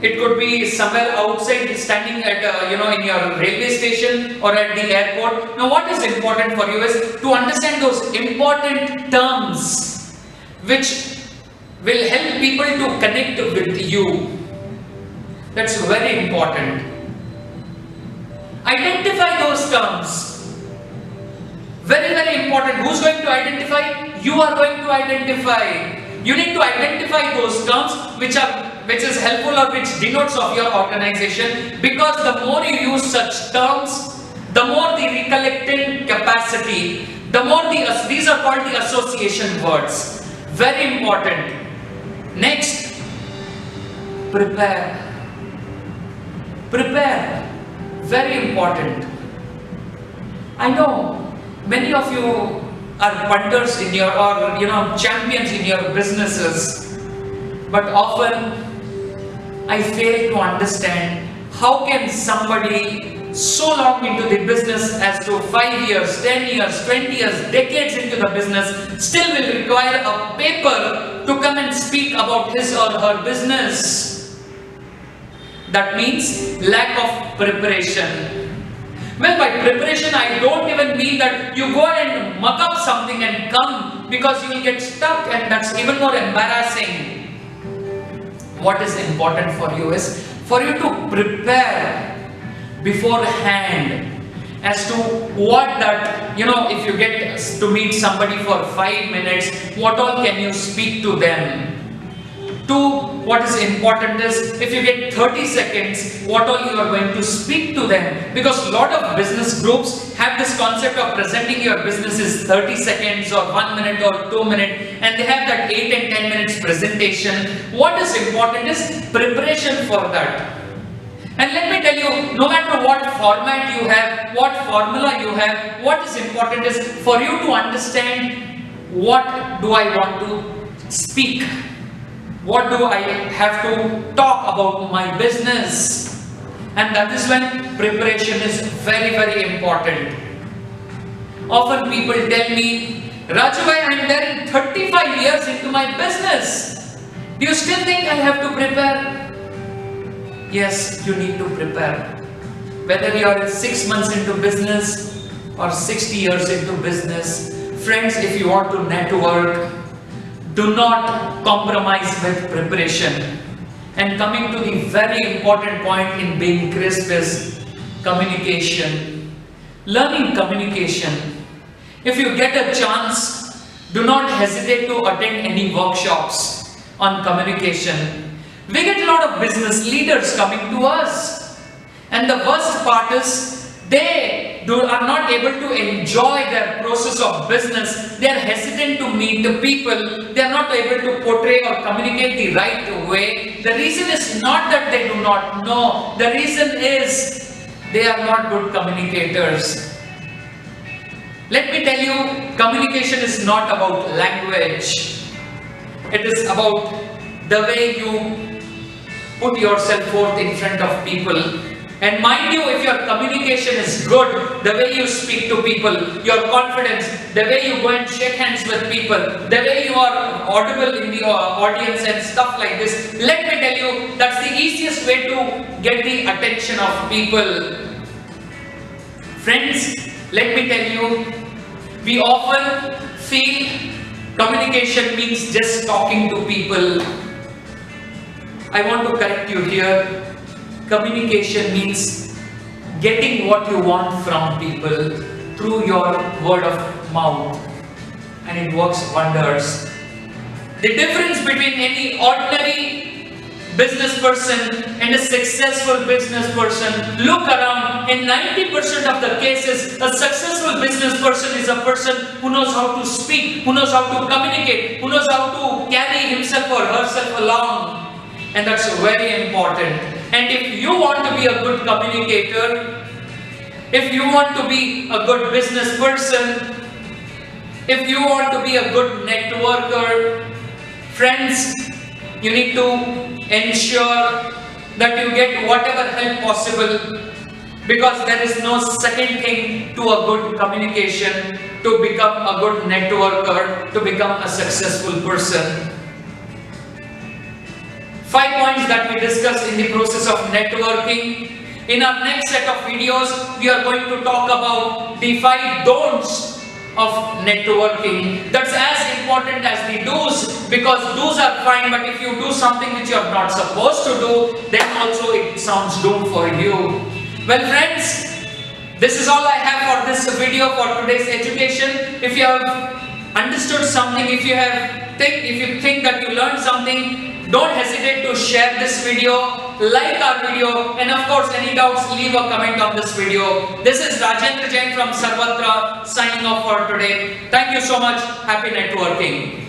It could be somewhere outside, standing at in your railway station or at the airport. Now, what is important for you is to understand those important terms which will help people to connect with you. That's very important. Identify those terms. Very, very important. Who's going to identify? You are going to identify. You need to identify those terms which is helpful or which denotes of your organization, because the more you use such terms, the more the recollecting capacity, the more these are called the association words. Very important. Next, prepare. Prepare. Very important. I know many of you are punters in your, or champions in your businesses, but often I fail to understand how can somebody so long into the business as to 5 years, 10 years, 20 years, decades into the business still will require a paper to come and speak about his or her business. That means lack of preparation. Well, by preparation, I don't even mean that you go and muck up something and come, because you will get stuck, and that's even more embarrassing. What is important for you is for you to prepare beforehand as to what that, if you get to meet somebody for 5 minutes, what all can you speak to them? Two, what is important is if you get 30 seconds, what all you are going to speak to them. Because a lot of business groups have this concept of presenting your business is 30 seconds or 1 minute or 2 minutes, and they have that 8 and 10 minutes presentation. What is important is preparation for that. And let me tell you, no matter what format you have, what formula you have, what is important is for you to understand, what do I want to speak? What do I have to talk about my business? And that is when preparation is very, very important. Often people tell me, Raju bhai, I am there in 35 years into my business. Do you still think I have to prepare? Yes, you need to prepare. Whether you are 6 months into business or 60 years into business, friends, if you want to network, do not compromise with preparation. And coming to the very important point in being crisp is communication. Learning communication. If you get a chance, do not hesitate to attend any workshops on communication. We get a lot of business leaders coming to us, and the worst part is they are not able to enjoy their process of business. They are hesitant to meet the people. They are not able to portray or communicate the right way. The reason is not that they do not know. The reason is they are not good communicators. Let me tell you, communication is not about language. It is about the way you put yourself forth in front of people. And mind you, if your communication is good, the way you speak to people, your confidence, the way you go and shake hands with people, the way you are audible in the audience and stuff like this, let me tell you, that's the easiest way to get the attention of people. Friends, let me tell you, we often feel communication means just talking to people. I want to correct you here. Communication means getting what you want from people through your word of mouth, and it works wonders. The difference between any ordinary business person and a successful business person, look around. In 90% of the cases, a successful business person is a person who knows how to speak, who knows how to communicate, who knows how to carry himself or herself along. And that's very important. And if you want to be a good communicator, if you want to be a good business person, if you want to be a good networker, friends, you need to ensure that you get whatever help possible, because there is no second thing to a good communication, to become a good networker, to become a successful person. 5 points that we discussed in the process of networking. In our next set of videos, we are going to talk about the 5 don'ts of networking. That's as important as the do's, because do's are fine, but if you do something which you are not supposed to do, then also it sounds doomed for you. Well friends, this is all I have for this video, for today's education. If you have understood something, if you think that you learned something, don't hesitate to share this video, like our video, and of course any doubts, leave a comment on this video. This is Rajendra Jain from Sarvatra signing off for today. Thank you so much. Happy networking.